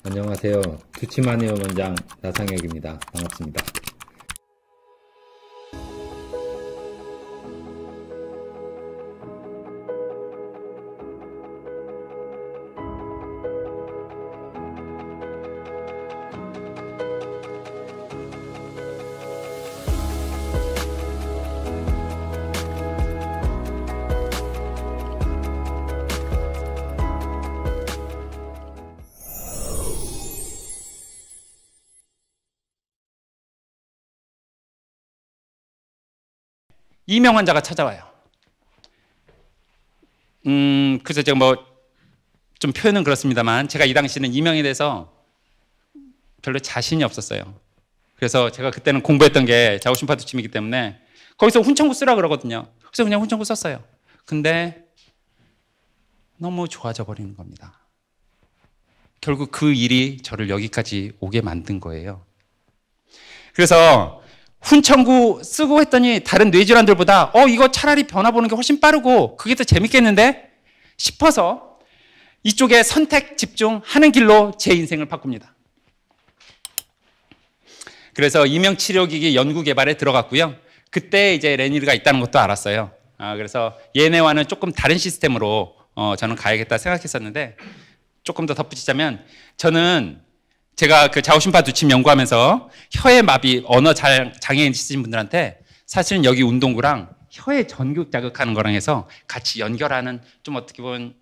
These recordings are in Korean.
안녕하세요. 두치마니오 원장 나상혁입니다. 반갑습니다. 이명 환자가 찾아와요. 그래서 제가 좀 표현은 그렇습니다만 제가 이 당시는 이명에 대해서 별로 자신이 없었어요. 그래서 제가 그때는 공부했던 게 자오신파 두침이기 때문에 거기서 훈청구 쓰라 그러거든요. 그래서 그냥 훈청구 썼어요. 근데 너무 좋아져 버리는 겁니다. 결국 그 일이 저를 여기까지 오게 만든 거예요. 그래서 훈청구 쓰고 했더니 다른 뇌질환들보다 이거 차라리 변화 보는 게 훨씬 빠르고 그게 더 재밌겠는데 싶어서 이쪽에 선택 집중하는 길로 제 인생을 바꿉니다. 그래서 이명치료기기 연구 개발에 들어갔고요. 그때 이제 레니르가 있다는 것도 알았어요. 그래서 얘네와는 조금 다른 시스템으로 저는 가야겠다 생각했었는데 조금 더 덧붙이자면 저는 제가 그 자오신파 두침 연구하면서 혀의 마비, 언어 장애인 있으신 분들한테 사실은 여기 운동구랑 혀의 전극 자극하는 거랑 해서 같이 연결하는 좀 어떻게 보면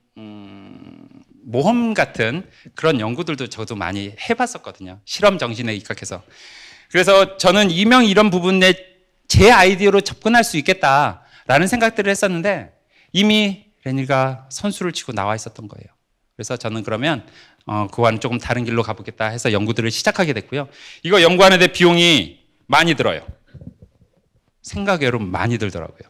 모험 같은 그런 연구들도 저도 많이 해봤었거든요. 실험 정신에 입각해서. 그래서 저는 이명 이런 부분에 제 아이디어로 접근할 수 있겠다라는 생각들을 했었는데 이미 레니가 선수를 치고 나와 있었던 거예요. 그래서 저는 그러면 그와는 조금 다른 길로 가보겠다 해서 연구들을 시작하게 됐고요. 이거 연구하는데 비용이 많이 들어요. 생각외로 많이 들더라고요.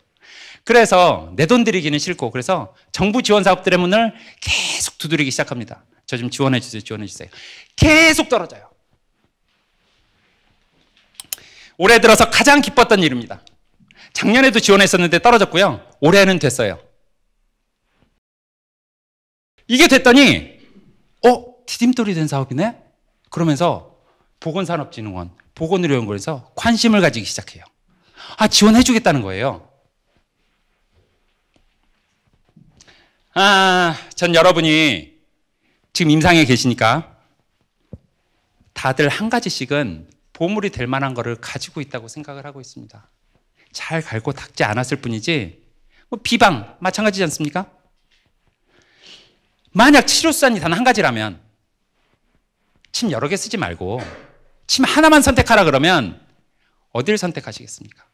그래서 내 돈 들이기는 싫고 그래서 정부 지원 사업들의 문을 계속 두드리기 시작합니다. 저 좀 지원해 주세요. 지원해 주세요. 계속 떨어져요. 올해 들어서 가장 기뻤던 일입니다. 작년에도 지원했었는데 떨어졌고요. 올해는 됐어요. 이게 됐더니 디딤돌이 된 사업이네? 그러면서 보건산업진흥원, 보건의료연구원에서 관심을 가지기 시작해요. 지원해 주겠다는 거예요. 전 여러분이 지금 임상에 계시니까 다들 한 가지씩은 보물이 될 만한 거를 가지고 있다고 생각을 하고 있습니다. 잘 갈고 닦지 않았을 뿐이지 비방 마찬가지지 않습니까? 만약 치료수단이 단 한 가지라면 침 여러 개 쓰지 말고 침 하나만 선택하라 그러면 어딜 선택하시겠습니까?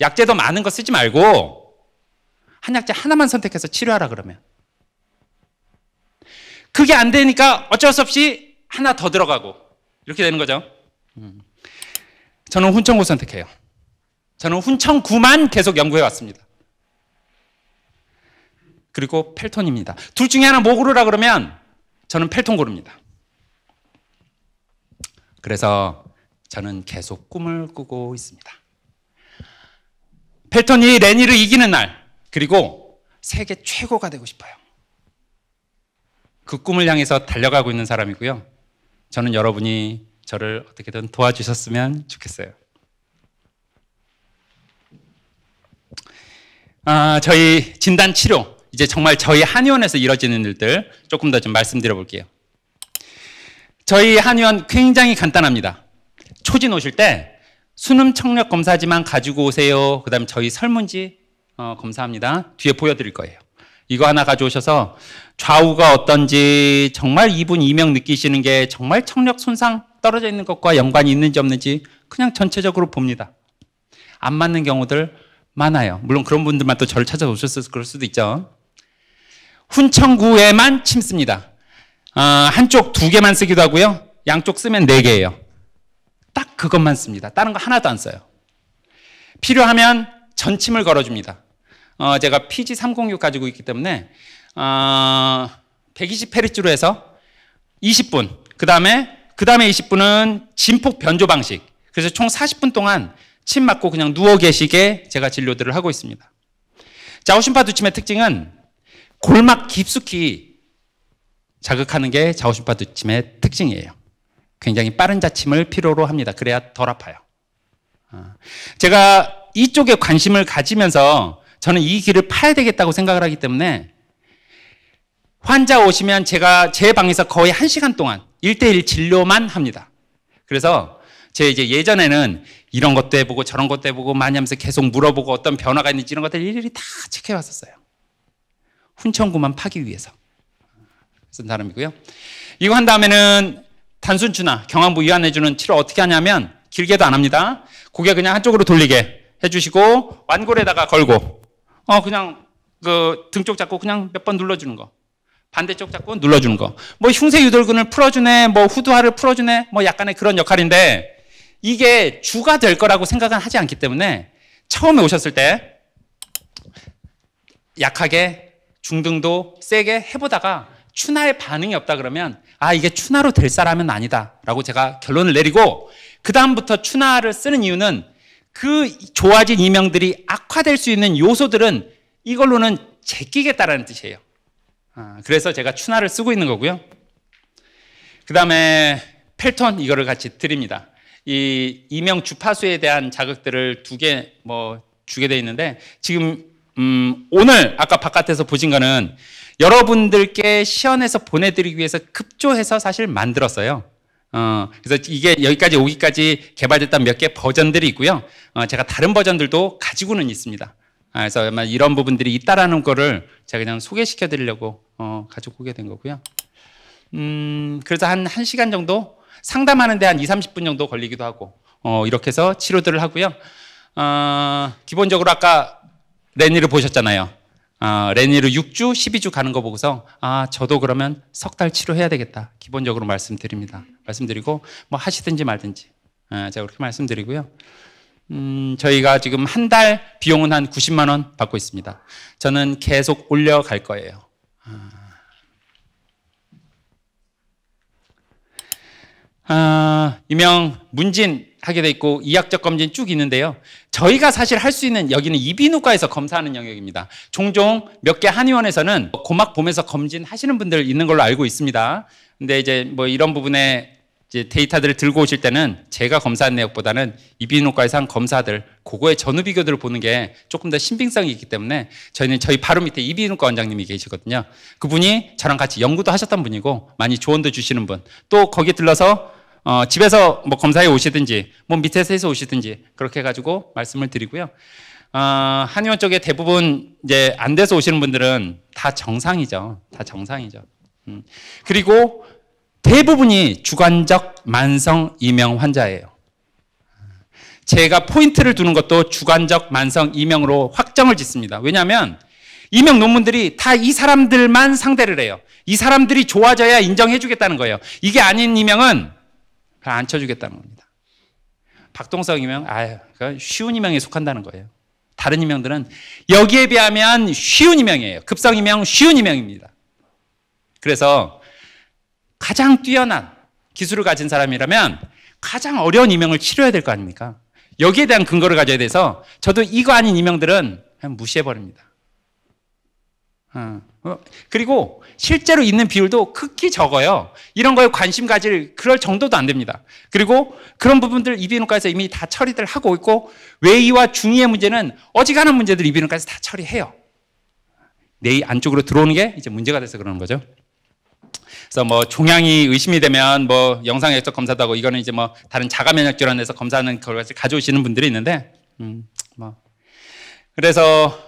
약제도 많은 거 쓰지 말고 한 약제 하나만 선택해서 치료하라 그러면 그게 안 되니까 어쩔 수 없이 하나 더 들어가고 이렇게 되는 거죠. 저는 훈청구 선택해요. 저는 훈청구만 계속 연구해 왔습니다. 그리고 펠톤입니다. 둘 중에 하나 뭐 고르라 그러면 저는 펠톤 고릅니다. 그래서 저는 계속 꿈을 꾸고 있습니다. 펠톤이 레니를 이기는 날, 그리고 세계 최고가 되고 싶어요. 그 꿈을 향해서 달려가고 있는 사람이고요. 저는 여러분이 저를 어떻게든 도와주셨으면 좋겠어요. 저희 진단 치료, 이제 정말 저희 한의원에서 이루어지는 일들 조금 더 좀 말씀드려 볼게요. 저희 한의원 굉장히 간단합니다. 초진 오실 때 수능 청력 검사지만 가지고 오세요. 그 다음에 저희 설문지 검사합니다. 뒤에 보여드릴 거예요. 이거 하나 가져오셔서 좌우가 어떤지 정말 이분 이명 느끼시는 게 정말 청력 손상 떨어져 있는 것과 연관이 있는지 없는지 그냥 전체적으로 봅니다. 안 맞는 경우들 많아요. 물론 그런 분들만 또 저를 찾아오셨을 그럴 수도 있죠. 훈청구에만 침 씁니다. 한쪽 2개만 쓰기도 하고요. 양쪽 쓰면 4개예요. 딱 그것만 씁니다. 다른 거 하나도 안 써요. 필요하면 전침을 걸어줍니다. 제가 PG306 가지고 있기 때문에 120페리츠로 해서 20분, 그 다음에 20분은 진폭 변조 방식. 그래서 총 40분 동안 침 맞고 그냥 누워 계시게 제가 진료들을 하고 있습니다. 자오신파 두침의 특징은 골막 깊숙이 자극하는 게 자오신파 두침의 특징이에요. 굉장히 빠른 자침을 필요로 합니다. 그래야 덜 아파요. 제가 이쪽에 관심을 가지면서 저는 이 길을 파야 되겠다고 생각을 하기 때문에 환자 오시면 제가 제 방에서 거의 1시간 동안 1대1 진료만 합니다. 그래서 제 이제 예전에는 이런 것도 해보고 저런 것도 해보고 많이 하면서 계속 물어보고 어떤 변화가 있는지 이런 것들 일일이 다 체크해 왔었어요. 훈청구만 파기 위해서 쓴 사람이고요. 이거 한 다음에는 단순추나 경황부 이완해주는 치료 어떻게 하냐면 길게도 안 합니다. 고개 그냥 한쪽으로 돌리게 해주시고 완골에다가 걸고 그냥 그 등 쪽 잡고 그냥 몇 번 눌러주는 거. 반대쪽 잡고 눌러주는 거. 뭐 흉쇄 유돌근을 풀어주네, 뭐 후두하를 풀어주네, 뭐 약간의 그런 역할인데 이게 주가 될 거라고 생각은 하지 않기 때문에 처음에 오셨을 때 약하게 중등도 세게 해보다가 추나에 반응이 없다 그러면 이게 추나로 될 사람은 아니다 라고 제가 결론을 내리고 그 다음부터 추나를 쓰는 이유는 그 좋아진 이명들이 악화될 수 있는 요소들은 이걸로는 제끼겠다라는 뜻이에요. 그래서 제가 추나를 쓰고 있는 거고요. 그 다음에 펠톤 이거를 같이 드립니다. 이 이명 주파수에 대한 자극들을 2개 뭐 주게 돼 있는데 지금 오늘 아까 바깥에서 보신 거는 여러분들께 시연해서 보내드리기 위해서 급조해서 사실 만들었어요. 그래서 이게 여기까지 오기까지 개발됐던 몇 개 버전들이 있고요. 제가 다른 버전들도 가지고는 있습니다. 그래서 아마 이런 부분들이 있다라는 거를 제가 그냥 소개시켜 드리려고 가지고 오게 된 거고요. 그래서 한 1시간 정도 상담하는데 한 20-30분 정도 걸리기도 하고 이렇게 해서 치료들을 하고요. 기본적으로 아까 레니를 보셨잖아요. 레니를 6주, 12주 가는 거 보고서 저도 그러면 석 달 치료해야 되겠다. 기본적으로 말씀드리고 뭐 하시든지 말든지 제가 그렇게 말씀드리고요. 저희가 지금 한 달 비용은 한 90만 원 받고 있습니다. 저는 계속 올려갈 거예요. 이명 문진 하게 돼 있고 이학적 검진 쭉 있는데요. 저희가 사실 할 수 있는 여기는 이비인후과에서 검사하는 영역입니다. 종종 몇 개 한의원에서는 고막 보면서 검진하시는 분들 있는 걸로 알고 있습니다. 근데 이제 뭐 이런 부분에 이제 데이터들을 들고 오실 때는 제가 검사한 내역보다는 이비인후과에서 한 검사들 그거의 전후 비교들을 보는 게 조금 더 신빙성이 있기 때문에 저희는 저희 바로 밑에 이비인후과 원장님이 계시거든요. 그분이 저랑 같이 연구도 하셨던 분이고 많이 조언도 주시는 분. 또 거기 들러서 집에서 뭐 검사해 오시든지 뭐 밑에서 해서 오시든지 그렇게 해가지고 말씀을 드리고요. 한의원 쪽에 대부분 이제 안 돼서 오시는 분들은 다 정상이죠. 그리고 대부분이 주관적 만성 이명 환자예요. 제가 포인트를 두는 것도 주관적 만성 이명으로 확정을 짓습니다. 왜냐하면 이명 논문들이 다 이 사람들만 상대를 해요. 이 사람들이 좋아져야 인정해 주겠다는 거예요. 이게 아닌 이명은 안 쳐주겠다는 겁니다. 박동성 이명, 쉬운 이명에 속한다는 거예요. 다른 이명들은 여기에 비하면 쉬운 이명이에요. 급성 이명, 쉬운 이명입니다. 그래서 가장 뛰어난 기술을 가진 사람이라면 가장 어려운 이명을 치료해야 될 거 아닙니까? 여기에 대한 근거를 가져야 돼서 저도 이거 아닌 이명들은 그냥 무시해버립니다. 그리고 실제로 있는 비율도 극히 적어요. 이런 거에 관심 가질 그럴 정도도 안 됩니다. 그리고 그런 부분들 이비인후과에서 이미 다 처리들 하고 있고 외이와 중이의 문제는 어지간한 문제들 이비인후과에서 다 처리해요. 뇌 안쪽으로 들어오는 게 이제 문제가 돼서 그러는 거죠. 그래서 뭐 종양이 의심이 되면 뭐 영상학적 검사도 하고 이거는 이제 뭐 다른 자가면역 질환에서 검사하는 결과를 가져오시는 분들이 있는데 그래서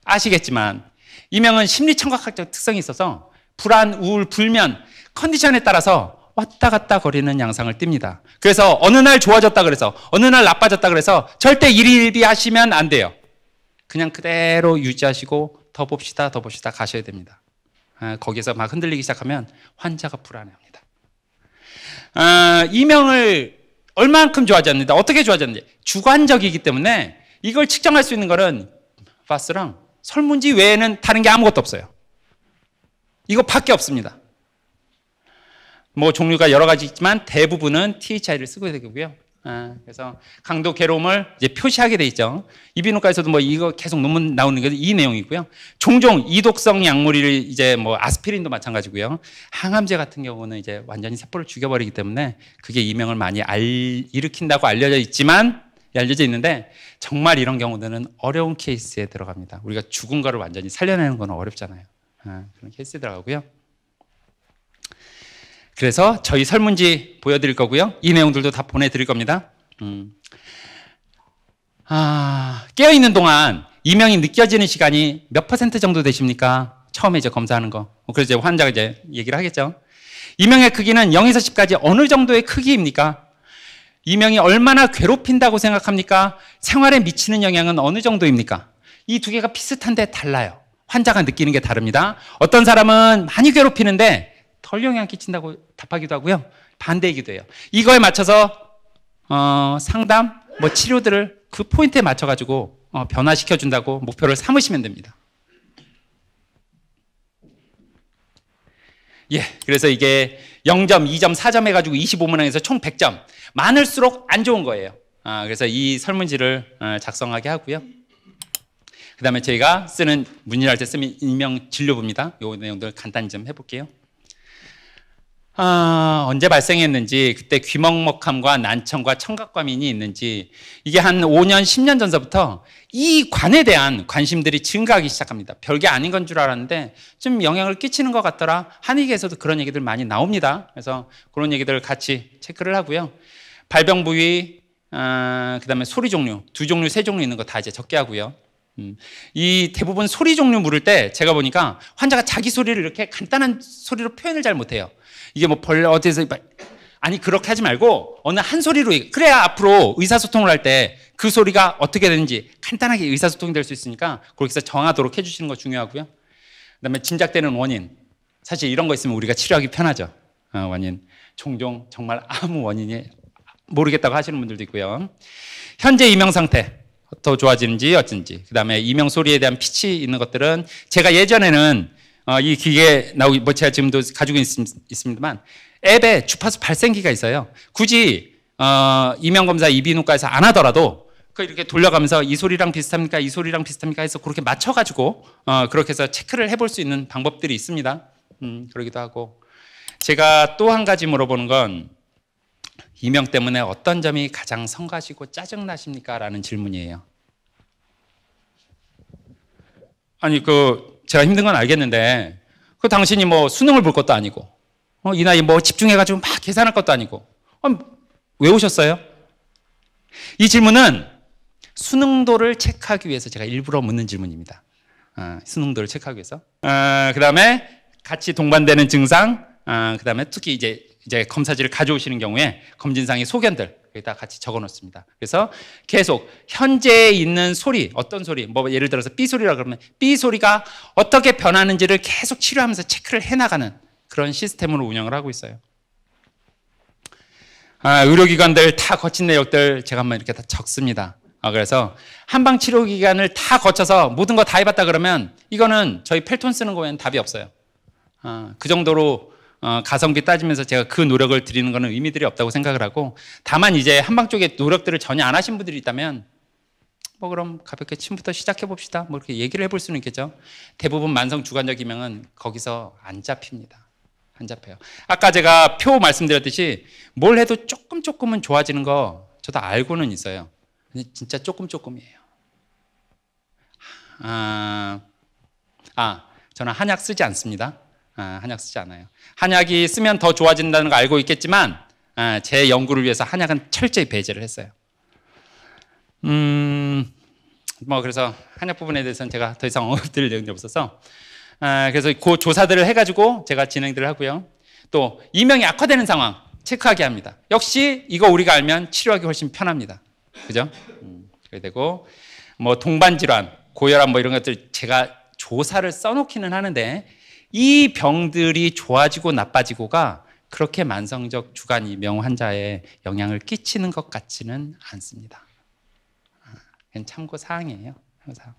아시겠지만 이명은 심리청각학적 특성이 있어서 불안, 우울, 불면 컨디션에 따라서 왔다 갔다 거리는 양상을 띱니다. 그래서 어느 날 좋아졌다 그래서 어느 날 나빠졌다 그래서 절대 일희일비 하시면 안 돼요. 그냥 그대로 유지하시고 더 봅시다 가셔야 됩니다. 거기서 막 흔들리기 시작하면 환자가 불안해합니다. 이명을 얼만큼 좋아졌는데 어떻게 좋아졌는지 주관적이기 때문에 이걸 측정할 수 있는 거는 바스랑 설문지 외에는 다른 게 아무것도 없어요. 이거밖에 없습니다. 뭐 종류가 여러 가지 있지만 대부분은 THI를 쓰고 되고요. 그래서 강도 괴로움을 이제 표시하게 돼 있죠. 이비인후과에서도 뭐 이거 계속 논문 나오는 게 이 내용이고요. 종종 이독성 약물을 이제 뭐 아스피린도 마찬가지고요. 항암제 같은 경우는 이제 완전히 세포를 죽여버리기 때문에 그게 이명을 많이 일으킨다고 알려져 있는데 정말 이런 경우들은 어려운 케이스에 들어갑니다. 우리가 죽은 거를 완전히 살려내는 건 어렵잖아요. 그런 케이스에 들어가고요. 그래서 저희 설문지 보여드릴 거고요. 이 내용들도 다 보내드릴 겁니다. 깨어있는 동안 이명이 느껴지는 시간이 몇 % 정도 되십니까? 처음에 이제 검사하는 거. 그래서 이제 환자가 이제 얘기를 하겠죠. 이명의 크기는 0에서 10까지 어느 정도의 크기입니까? 이명이 얼마나 괴롭힌다고 생각합니까? 생활에 미치는 영향은 어느 정도입니까? 이 두 개가 비슷한데 달라요. 환자가 느끼는 게 다릅니다. 어떤 사람은 많이 괴롭히는데 덜 영향 끼친다고 답하기도 하고요. 반대이기도 해요. 이거에 맞춰서 상담, 뭐 치료들을 그 포인트에 맞춰가지고 변화시켜준다고 목표를 삼으시면 됩니다. 예, 그래서 이게 0점, 2점, 4점 해가지고 25문항에서 총 100점. 많을수록 안 좋은 거예요. 그래서 이 설문지를 작성하게 하고요. 그 다음에 저희가 쓰는 문의할 때 쓰는 일명 진료부입니다. 이 내용들 간단히 좀 해볼게요. 언제 발생했는지, 그때 귀먹먹함과 난청과 청각과민이 있는지, 이게 한 5년, 10년 전서부터 이 관에 대한 관심들이 증가하기 시작합니다. 별게 아닌 건 줄 알았는데 좀 영향을 끼치는 것 같더라. 한의계에서도 그런 얘기들 많이 나옵니다. 그래서 그런 얘기들을 같이 체크를 하고요. 발병 부위, 그 다음에 소리 종류, 2종류, 3종류 있는 거 다 이제 적게 하고요. 이 대부분 소리 종류 물을 때 제가 보니까 환자가 자기 소리를 이렇게 간단한 소리로 표현을 잘 못해요. 이게 뭐 벌레 어디서 아니 그렇게 하지 말고 어느 한 소리로 그래야 앞으로 의사소통을 할 때 그 소리가 어떻게 되는지 간단하게 의사소통이 될 수 있으니까 그렇게 해서 정하도록 해주시는 거 중요하고요. 그다음에 짐작되는 원인, 사실 이런 거 있으면 우리가 치료하기 편하죠. 원인 종종 정말 아무 원인이 모르겠다고 하시는 분들도 있고요. 현재 이명 상태 더 좋아지는지 어쩐지, 그 다음에 이명 소리에 대한 피치 있는 것들은 제가 예전에는 이 기계 나오기 뭐 제가 지금도 가지고 있습니다만 앱에 주파수 발생기가 있어요. 굳이 이명 검사 이비인후과에서 안 하더라도 그 이렇게 돌려가면서 이 소리랑 비슷합니까? 이 소리랑 비슷합니까? 해서 그렇게 맞춰가지고 그렇게 해서 체크를 해볼 수 있는 방법들이 있습니다. 그러기도 하고, 제가 또 한 가지 물어보는 건 이명 때문에 어떤 점이 가장 성가시고 짜증나십니까? 라는 질문이에요. 아니 제가 힘든 건 알겠는데 당신이 뭐 수능을 볼 것도 아니고 이 나이 뭐 집중해가지고 막 계산할 것도 아니고 왜 오셨어요? 이 질문은 수능도를 체크하기 위해서 제가 일부러 묻는 질문입니다. 수능도를 체크하기 위해서. 그 다음에 같이 동반되는 증상, 그 다음에 특히 이제 검사지를 가져오시는 경우에 검진상의 소견들 여기다 같이 적어 놓습니다. 그래서 계속 현재 있는 소리, 어떤 소리, 뭐 예를 들어서 B 소리라 그러면 B 소리가 어떻게 변하는지를 계속 치료하면서 체크를 해나가는 그런 시스템으로 운영을 하고 있어요. 의료기관들 다 거친 내역들 제가 한번 이렇게 다 적습니다. 그래서 한방 치료기관을 다 거쳐서 모든 거 다 해봤다 그러면 이거는 저희 펠톤 쓰는 거에는 답이 없어요. 그 정도로 가성비 따지면서 제가 그 노력을 드리는 거는 의미들이 없다고 생각을 하고, 다만 이제 한방 쪽에 노력들을 전혀 안 하신 분들이 있다면 뭐 그럼 가볍게 침부터 시작해 봅시다. 뭐 이렇게 얘기를 해볼 수는 있겠죠. 대부분 만성 주관적 이명은 거기서 안 잡힙니다. 안 잡혀요. 아까 제가 표 말씀드렸듯이 뭘 해도 조금은 좋아지는 거 저도 알고는 있어요. 근데 진짜 조금이에요. 저는 한약 쓰지 않습니다. 한약 쓰지 않아요. 한약이 쓰면 더 좋아진다는 거 알고 있겠지만 제 연구를 위해서 한약은 철저히 배제를 했어요. 뭐 그래서 한약 부분에 대해서는 제가 더 이상 언급드릴 내용이 없어서 그래서 그 조사들을 해가지고 제가 진행들을 하고요. 또 이명이 악화되는 상황 체크하게 합니다. 역시 이거 우리가 알면 치료하기 훨씬 편합니다. 그죠? 그래 되고 뭐 동반 질환, 고혈압 뭐 이런 것들 제가 조사를 써놓기는 하는데 이 병들이 좋아지고 나빠지고가 그렇게 만성적 주간 이명 환자에 영향을 끼치는 것 같지는 않습니다. 그냥 참고 사항이에요. 항상.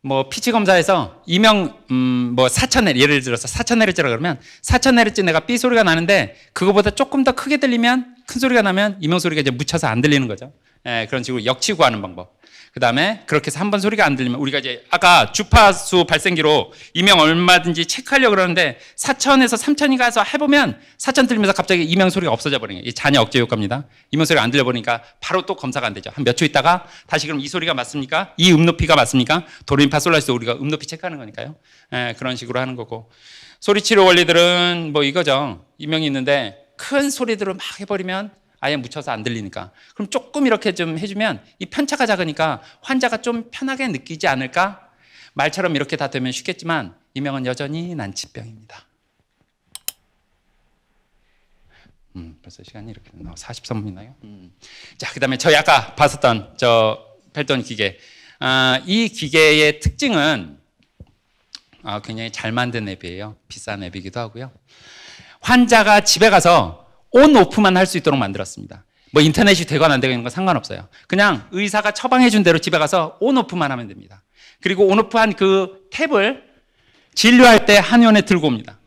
뭐 피치 검사에서 뭐 4000Hz, 예를 들어서 4000Hz라 그러면 4000Hz 내가 삐 소리가 나는데 그거보다 조금 더 크게 들리면, 큰 소리가 나면 이명 소리가 이제 묻혀서 안 들리는 거죠. 예, 그런 식으로 역치고 하는 방법. 그 다음에 그렇게 해서 한 번 소리가 안 들리면 우리가 이제 아까 주파수 발생기로 이명 얼마든지 체크하려고 그러는데 4000에서 3000이 가서 해보면 4000 들리면서 갑자기 이명 소리가 없어져 버리는 거예요. 이 잔여 억제 효과입니다. 이명 소리가 안 들려버리니까 바로 또 검사가 안 되죠. 한 몇 초 있다가 다시 그럼 이 소리가 맞습니까? 이 음높이가 맞습니까? 도레미파솔라시도 우리가 음높이 체크하는 거니까요. 예, 그런 식으로 하는 거고. 소리 치료 원리들은 뭐 이거죠. 이명이 있는데 큰 소리들을 막 해버리면 아예 묻혀서 안 들리니까. 그럼 조금 이렇게 좀 해주면 이 편차가 작으니까 환자가 좀 편하게 느끼지 않을까? 말처럼 이렇게 다 되면 쉽겠지만 이명은 여전히 난치병입니다. 벌써 시간이 이렇게 43분이나요? 자, 그 다음에 저희 아까 봤었던 저 펠톤 기계. 이 기계의 특징은 굉장히 잘 만든 앱이에요. 비싼 앱이기도 하고요. 환자가 집에 가서 온 오프만 할 수 있도록 만들었습니다. 뭐 인터넷이 되거나 안 되는 건 상관없어요. 그냥 의사가 처방해 준 대로 집에 가서 온 오프만 하면 됩니다. 그리고 온 오프한 그 탭을 진료할 때 한의원에 들고 옵니다.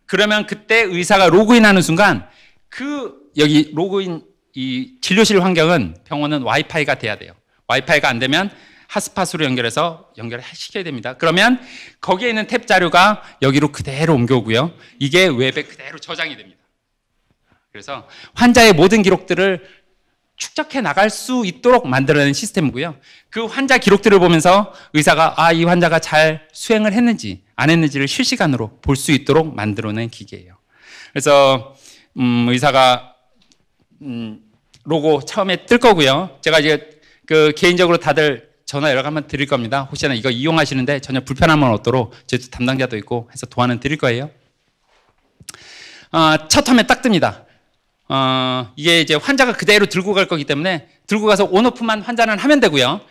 그러면 그때 의사가 로그인하는 순간 여기 로그인 이 진료실 환경은 병원은 와이파이가 돼야 돼요. 와이파이가 안 되면 핫스팟으로 연결시켜야 됩니다. 그러면 거기에 있는 탭 자료가 여기로 그대로 옮겨오고요. 이게 웹에 그대로 저장이 됩니다. 그래서 환자의 모든 기록들을 축적해 나갈 수 있도록 만들어낸 시스템이고요. 그 환자 기록들을 보면서 의사가 이 환자가 잘 수행을 했는지 안 했는지를 실시간으로 볼 수 있도록 만들어낸 기계예요. 그래서 의사가 로고 처음에 뜰 거고요. 제가 이제 개인적으로 다들 전화 연락 한번 드릴 겁니다. 혹시나 이거 이용하시는데 전혀 불편함은 없도록 저희 담당자도 있고 해서 도안은 드릴 거예요. 첫 화면 딱 뜹니다. 이게 이제 환자가 그대로 들고 갈 거기 때문에 들고 가서 온오프만 환자는 하면 되고요.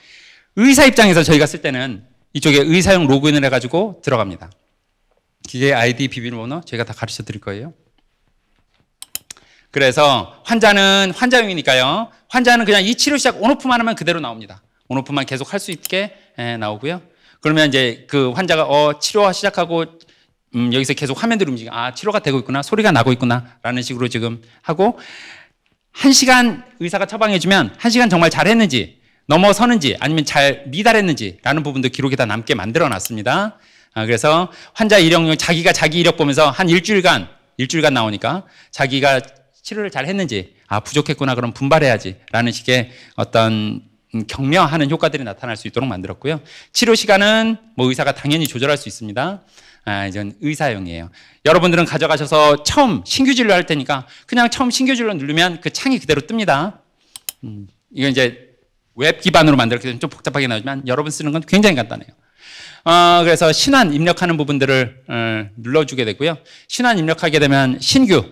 의사 입장에서 저희가 쓸 때는 이쪽에 의사용 로그인을 해가지고 들어갑니다. 기계 아이디 비밀번호 저희가 다 가르쳐 드릴 거예요. 그래서 환자는 환자용이니까요. 환자는 그냥 이 치료 시작 온오프만 하면 그대로 나옵니다. 온오프만 계속 할 수 있게 나오고요. 그러면 이제 그 환자가 치료 시작하고 여기서 계속 화면들이 움직여. 치료가 되고 있구나. 소리가 나고 있구나. 라는 식으로 지금 하고 1시간 의사가 처방해주면 1시간 정말 잘했는지 넘어서는지 아니면 잘 미달했는지 라는 부분도 기록이 다 남게 만들어 놨습니다. 그래서 환자 이력용 자기가 자기 이력 보면서 한 일주일간 나오니까 자기가 치료를 잘 했는지 부족했구나 그럼 분발해야지 라는 식의 어떤 격려하는 효과들이 나타날 수 있도록 만들었고요. 치료 시간은 뭐 의사가 당연히 조절할 수 있습니다. 이건 의사용이에요. 여러분들은 가져가셔서 처음 신규 진료할 테니까 그냥 처음 신규 진료 누르면 그 창이 그대로 뜹니다. 이건 이제 웹 기반으로 만들었기 때문에 좀 복잡하게 나오지만 여러분 쓰는 건 굉장히 간단해요. 그래서 신환 입력하는 부분들을 눌러주게 되고요. 신환 입력하게 되면 신규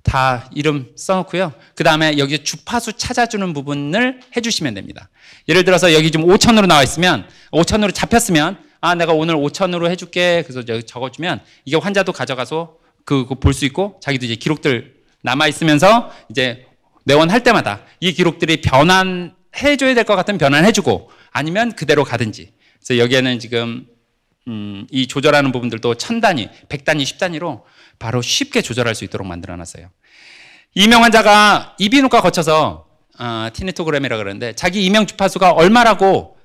다 이름 써놓고요. 그 다음에 여기 주파수 찾아주는 부분을 해주시면 됩니다. 예를 들어서 여기 지금 5000으로 나와 있으면 5000으로 잡혔으면 내가 오늘 5000으로 해줄게. 그래서 여기 적어주면 이게 환자도 가져가서 그거 볼 수 있고 자기도 이제 기록들 남아있으면서 이제 내원할 때마다 이 기록들이 변환해줘야 될 것 같으면 변환해주고 아니면 그대로 가든지. 그래서 여기에는 지금 이 조절하는 부분들도 1000단위, 100단위, 10단위로 바로 쉽게 조절할 수 있도록 만들어놨어요. 이명 환자가 이비인후과 거쳐서 티니토그램이라 그러는데 자기 이명 주파수가 얼마라고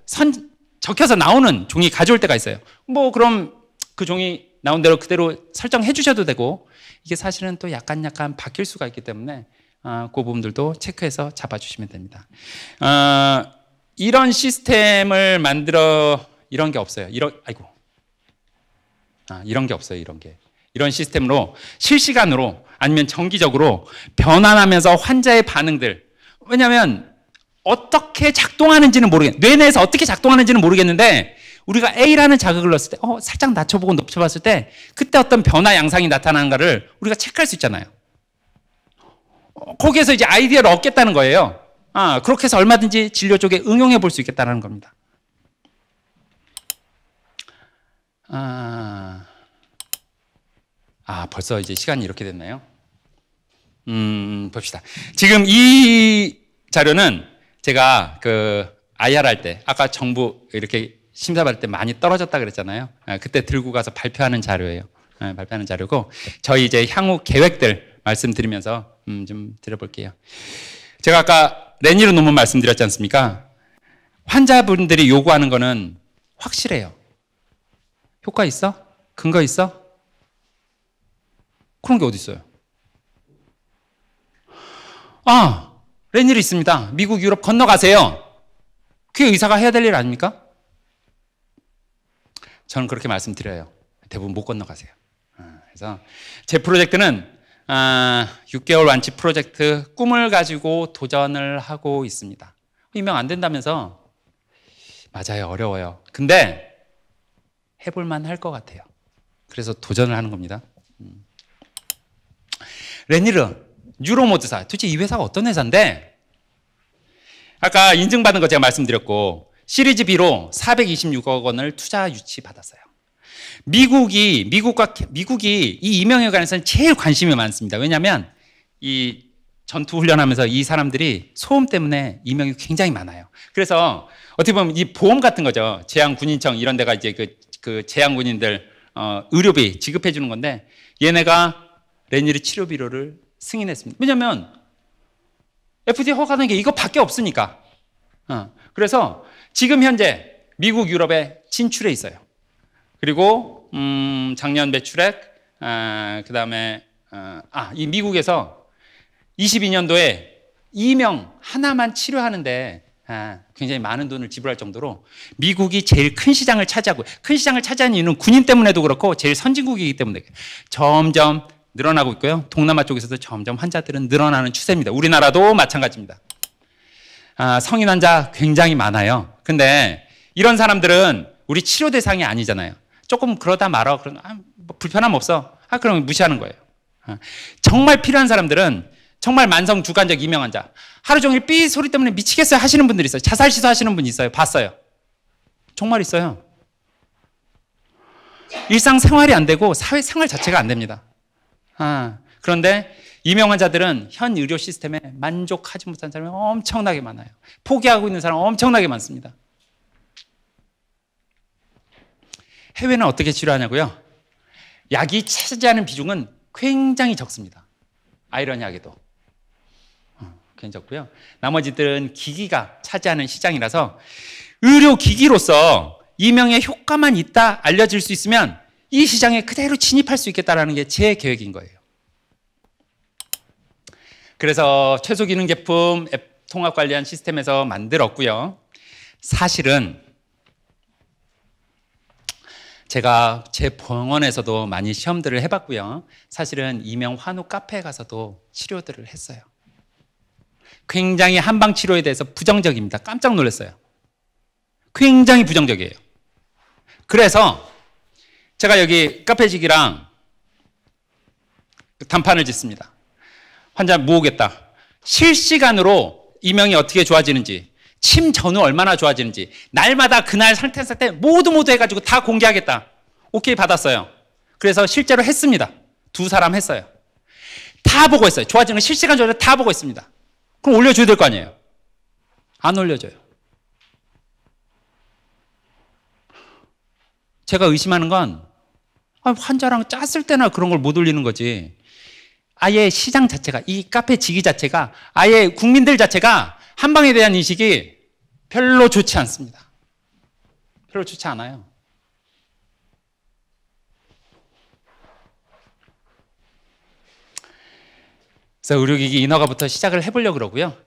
적혀서 나오는 종이 가져올 때가 있어요. 뭐 그럼 그 종이 나온 대로 그대로 설정해 주셔도 되고 이게 사실은 또 약간 바뀔 수가 있기 때문에 그 부분들도 체크해서 잡아주시면 됩니다. 이런 시스템을 만들어 이런 게 없어요. 이런 게 없어요. 이런 시스템으로 실시간으로 아니면 정기적으로 변환하면서 환자의 반응들. 왜냐하면 어떻게 작동하는지는 뇌내에서 어떻게 작동하는지는 모르겠는데 우리가 A라는 자극을 넣었을 때 살짝 낮춰보고 높여봤을 때 그때 어떤 변화 양상이 나타나는가를 우리가 체크할 수 있잖아요. 거기에서 이제 아이디어를 얻겠다는 거예요. 그렇게 해서 얼마든지 진료 쪽에 응용해 볼 수 있겠다는 겁니다. 벌써 이제 시간이 이렇게 됐나요? 봅시다. 지금 이 자료는 제가 IR 할 때, 아까 정부 이렇게 심사 받을 때 많이 떨어졌다 그랬잖아요. 그때 들고 가서 발표하는 자료예요. 발표하는 자료고 저희 이제 향후 계획들 말씀드리면서 좀 드려볼게요. 제가 아까 레니르 논문 말씀드렸지 않습니까? 환자분들이 요구하는 거는 확실해요. 효과 있어? 근거 있어? 그런 게 어디 있어요? 레니르 있습니다. 미국, 유럽 건너가세요. 그게 의사가 해야 될 일 아닙니까? 저는 그렇게 말씀드려요. 대부분 못 건너가세요. 그래서 제 프로젝트는 6개월 완치 프로젝트 꿈을 가지고 도전을 하고 있습니다. 임명 안 된다면서? 맞아요. 어려워요. 근데 해볼만 할 것 같아요. 그래서 도전을 하는 겁니다. 레니르, 뉴로모드사. 도대체 이 회사가 어떤 회사인데? 아까 인증받은 거 제가 말씀드렸고 시리즈 B로 426억 원을 투자 유치 받았어요. 미국이 이 임명에 관해서는 제일 관심이 많습니다. 왜냐하면 이 전투 훈련하면서 이 사람들이 소음 때문에 임명이 굉장히 많아요. 그래서 어떻게 보면 이 보험 같은 거죠. 재향군인청 이런 데가 이제 그 재향군인들 의료비 지급해 주는 건데 얘네가 레니르 치료비료를 승인했습니다. 왜냐하면 FDA 허가하는 게 이거밖에 없으니까. 그래서 지금 현재 미국, 유럽에 진출해 있어요. 그리고 작년 매출액, 그다음에 이 미국에서 22년도에 이명 하나만 치료하는데 굉장히 많은 돈을 지불할 정도로 미국이 제일 큰 시장을 차지하고 큰 시장을 차지하는 이유는 군인 때문에도 그렇고 제일 선진국이기 때문에 점점 늘어나고 있고요. 동남아 쪽에서도 점점 환자들은 늘어나는 추세입니다. 우리나라도 마찬가지입니다. 성인 환자 굉장히 많아요. 근데 이런 사람들은 우리 치료 대상이 아니잖아요. 조금 그러다 말아. 그러면 뭐 불편함 없어. 그럼 무시하는 거예요. 정말 필요한 사람들은 정말 만성 주관적 이명 환자. 하루 종일 삐 소리 때문에 미치겠어요 하시는 분들이 있어요. 자살 시도하시는 분 있어요. 봤어요. 정말 있어요. 일상생활이 안 되고 사회생활 자체가 안 됩니다. 그런데 이명 환자들은 현 의료 시스템에 만족하지 못한 사람이 엄청나게 많아요. 포기하고 있는 사람 엄청나게 많습니다. 해외는 어떻게 치료하냐고요? 약이 차지하는 비중은 굉장히 적습니다. 아이러니하게도. 굉장히 적고요. 나머지들은 기기가 차지하는 시장이라서 의료기기로서 이명의 효과만 있다 알려질 수 있으면 이 시장에 그대로 진입할 수 있겠다는 게 제 계획인 거예요. 그래서 최소 기능 제품 앱 통합 관리한 시스템에서 만들었고요. 사실은 제가 제 병원에서도 많이 시험들을 해봤고요. 사실은 이명 환우 카페에 가서도 치료들을 했어요. 굉장히 한방 치료에 대해서 부정적입니다. 깜짝 놀랐어요. 굉장히 부정적이에요. 그래서 제가 여기 카페직이랑 단판을 짓습니다. 환자 모으겠다. 실시간으로 이명이 어떻게 좋아지는지, 침 전후 얼마나 좋아지는지, 날마다 그날 상태 모두 해가지고 다 공개하겠다. 오케이 받았어요. 그래서 실제로 했습니다. 2사람 했어요. 다 보고 있어요. 좋아지는 거 실시간 조절 다 보고 있습니다. 그럼 올려줘야 될 거 아니에요. 안 올려줘요. 제가 의심하는 건 환자랑 짰을 때나 그런 걸 못 올리는 거지. 아예 시장 자체가, 이 카페 지기 자체가, 아예 국민들 자체가 한방에 대한 인식이 별로 좋지 않습니다. 별로 좋지 않아요. 그래서 의료기기 인허가부터 시작을 해보려고 그러고요.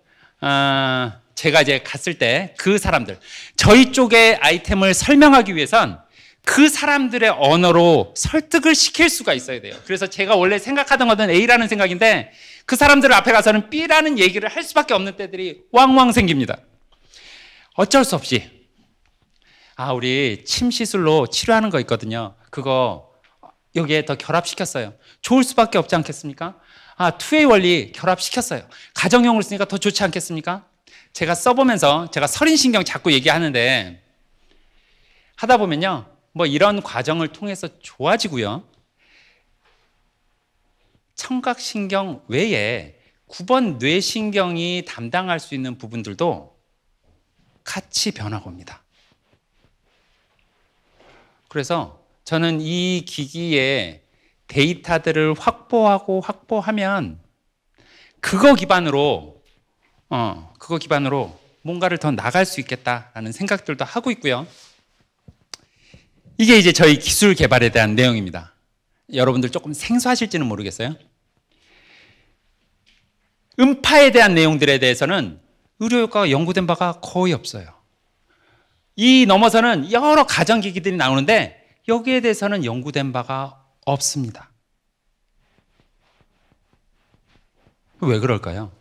제가 이제 갔을 때 그 사람들, 저희 쪽의 아이템을 설명하기 위해선 그 사람들의 언어로 설득을 시킬 수가 있어야 돼요. 그래서 제가 원래 생각하던 것은 A라는 생각인데 그 사람들 앞에 가서는 B라는 얘기를 할 수밖에 없는 때들이 왕왕 생깁니다. 어쩔 수 없이 우리 침 시술로 치료하는 거 있거든요. 그거 여기에 더 결합시켰어요. 좋을 수밖에 없지 않겠습니까? 투웨이 원리 결합시켰어요. 가정용으로 쓰니까 더 좋지 않겠습니까? 제가 써보면서 제가 설인신경 자꾸 얘기하는데 하다 보면요. 뭐 이런 과정을 통해서 좋아지고요. 청각신경 외에 9번 뇌신경이 담당할 수 있는 부분들도 같이 변하고 옵니다. 그래서 저는 이 기기의 데이터들을 확보하면 그거 기반으로 뭔가를 더 나갈 수 있겠다라는 생각들도 하고 있고요. 이게 이제 저희 기술 개발에 대한 내용입니다. 여러분들 조금 생소하실지는 모르겠어요. 음파에 대한 내용들에 대해서는 의료 효과가 연구된 바가 거의 없어요. 이 넘어서는 여러 가전기기들이 나오는데 여기에 대해서는 연구된 바가 없습니다. 왜 그럴까요?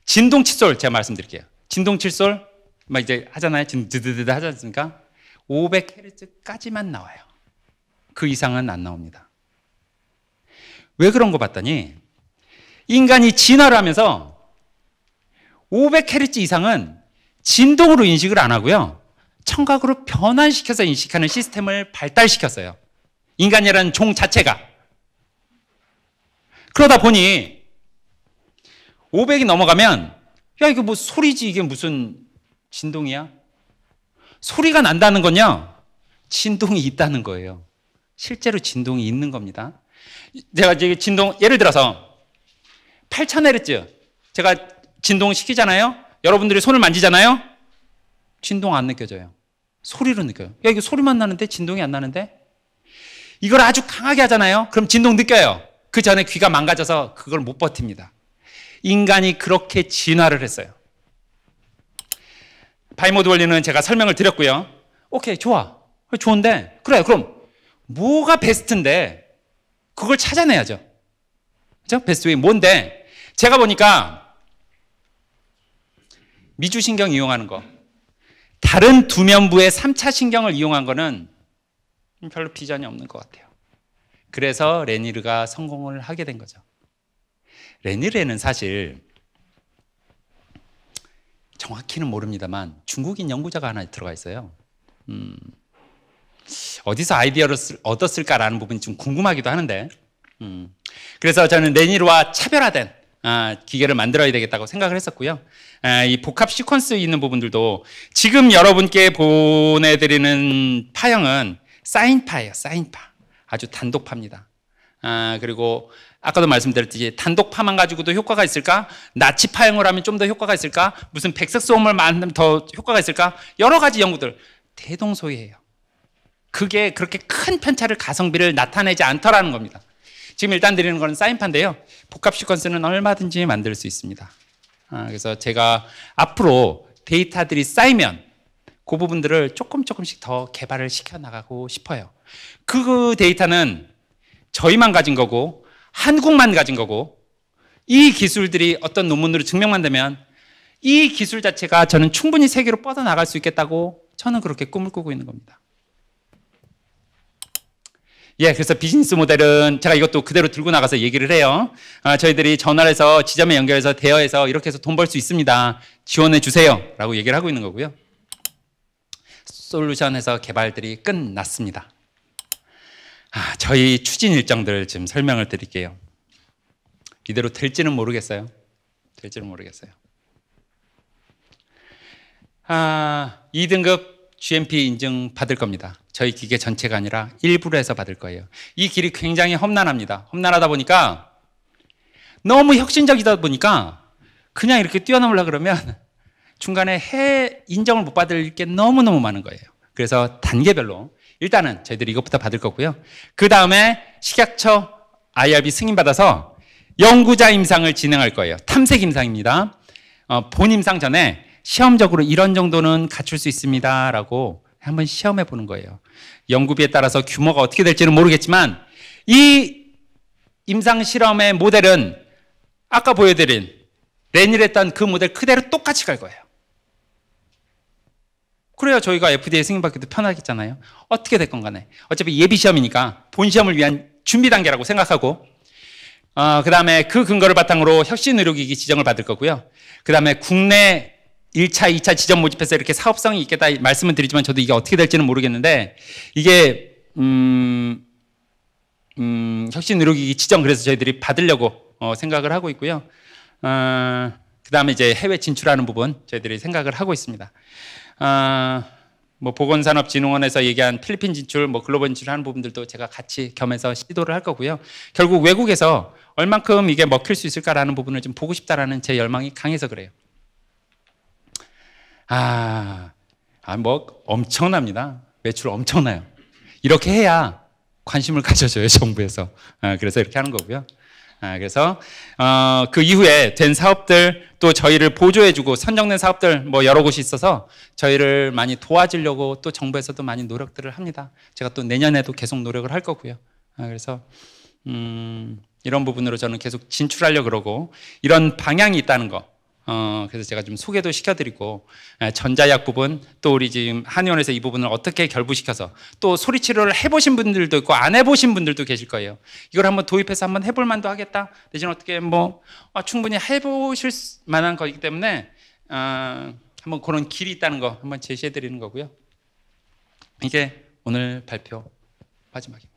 진동 칫솔 제가 말씀드릴게요. 진동 칫솔 막 이제 하잖아요. 드드드드 하지 않습니까? 500Hz까지만 나와요. 그 이상은 안 나옵니다. 왜 그런 거 봤더니 인간이 진화를 하면서 500Hz 이상은 진동으로 인식을 안 하고요. 청각으로 변환시켜서 인식하는 시스템을 발달시켰어요. 인간이라는 종 자체가. 그러다 보니 500이 넘어가면 야 이거 뭐 소리지 이게 무슨 진동이야? 소리가 난다는 건요. 진동이 있다는 거예요. 실제로 진동이 있는 겁니다. 제가 이제 진동 예를 들어서 8000Hz 제가 진동 시키잖아요. 여러분들이 손을 만지잖아요. 진동 안 느껴져요. 소리로 느껴요. 야 이거 소리만 나는데 진동이 안 나는데? 이걸 아주 강하게 하잖아요. 그럼 진동 느껴요. 그 전에 귀가 망가져서 그걸 못 버팁니다. 인간이 그렇게 진화를 했어요. 바이모드 원리는 제가 설명을 드렸고요. 오케이, 좋아. 좋은데, 그래, 그럼 뭐가 베스트인데 그걸 찾아내야죠. 그죠? 베스트 웨이 뭔데? 제가 보니까 미주신경 이용하는 거, 다른 두면부의 3차 신경을 이용한 거는 별로 비전이 없는 것 같아요. 그래서 레니르가 성공을 하게 된 거죠. 레니르에는 사실 정확히는 모릅니다만 중국인 연구자가 하나 들어가 있어요. 어디서 아이디어를 얻었을까라는 부분이 좀 궁금하기도 하는데 그래서 저는 레니르와 차별화된 기계를 만들어야 되겠다고 생각을 했었고요. 이 복합 시퀀스 있는 부분들도 지금 여러분께 보내드리는 파형은 사인파예요. 사인파. 아주 단독파입니다. 그리고 아까도 말씀드렸듯이 단독파만 가지고도 효과가 있을까? 나치 파형을 하면 좀 더 효과가 있을까? 무슨 백색 소음을 만들면 더 효과가 있을까? 여러 가지 연구들 대동소이해요. 그게 그렇게 큰 편차를 가성비를 나타내지 않더라는 겁니다. 지금 일단 드리는 건 사인파인데요. 복합 시퀀스는 얼마든지 만들 수 있습니다. 그래서 제가 앞으로 데이터들이 쌓이면 그 부분들을 조금씩 더 개발을 시켜나가고 싶어요. 그 데이터는 저희만 가진 거고 한국만 가진 거고 이 기술들이 어떤 논문으로 증명만 되면 이 기술 자체가 저는 충분히 세계로 뻗어나갈 수 있겠다고 저는 그렇게 꿈을 꾸고 있는 겁니다. 예, 그래서 비즈니스 모델은 제가 이것도 그대로 들고 나가서 얘기를 해요. 저희들이 전화를 해서 지점에 연결해서 대여해서 이렇게 해서 돈 벌 수 있습니다. 지원해 주세요. 라고 얘기를 하고 있는 거고요. 솔루션에서 개발들이 끝났습니다. 저희 추진 일정들 지금 설명을 드릴게요. 이대로 될지는 모르겠어요. 2등급 GMP 인증 받을 겁니다. 저희 기계 전체가 아니라 일부로 해서 받을 거예요. 이 길이 굉장히 험난합니다. 험난하다 보니까 너무 혁신적이다 보니까 그냥 이렇게 뛰어넘으려고 그러면 중간에 인정을 못 받을 게 너무너무 많은 거예요. 그래서 단계별로 일단은 저희들이 이것부터 받을 거고요. 그 다음에 식약처 IRB 승인받아서 연구자 임상을 진행할 거예요. 탐색 임상입니다. 본 임상 전에 시험적으로 이런 정도는 갖출 수 있습니다 라고 한번 시험해 보는 거예요. 연구비에 따라서 규모가 어떻게 될지는 모르겠지만 이 임상 실험의 모델은 아까 보여드린 레니르 했던 그 모델 그대로 똑같이 갈 거예요. 그래야 저희가 FDA 승인받기도 편하겠잖아요. 어떻게 됐건 간에 어차피 예비 시험이니까 본 시험을 위한 준비 단계라고 생각하고 그 다음에 그 근거를 바탕으로 혁신의료기기 지정을 받을 거고요. 그 다음에 국내 1차, 2차 지점 모집해서 이렇게 사업성이 있겠다 말씀을 드리지만 저도 이게 어떻게 될지는 모르겠는데 이게 혁신의료기기 지정 그래서 저희들이 받으려고 생각을 하고 있고요. 그 다음에 이제 해외 진출하는 부분 저희들이 생각을 하고 있습니다. 뭐 보건산업진흥원에서 얘기한 필리핀 진출, 뭐 글로벌 진출하는 부분들도 제가 같이 겸해서 시도를 할 거고요. 결국 외국에서 얼만큼 이게 먹힐 수 있을까라는 부분을 좀 보고 싶다라는 제 열망이 강해서 그래요. 뭐 엄청납니다. 매출 엄청나요. 이렇게 해야 관심을 가져줘요, 정부에서. 그래서 이렇게 하는 거고요. 그래서 그 이후에 된 사업들 또 저희를 보조해주고 선정된 사업들 뭐 여러 곳이 있어서 저희를 많이 도와주려고 또 정부에서도 많이 노력들을 합니다. 제가 또 내년에도 계속 노력을 할 거고요. 그래서 이런 부분으로 저는 계속 진출하려고 그러고 이런 방향이 있다는 거. 그래서 제가 좀 소개도 시켜드리고 전자약 부분 또 우리 지금 한의원에서 이 부분을 어떻게 결부시켜서 또 소리치료를 해보신 분들도 있고 안 해보신 분들도 계실 거예요. 이걸 한번 도입해서 한번 해볼 만도 하겠다. 대신 어떻게 뭐 충분히 해보실 만한 거이기 때문에 한번 그런 길이 있다는 거 한번 제시해드리는 거고요. 이게 오늘 발표 마지막입니다.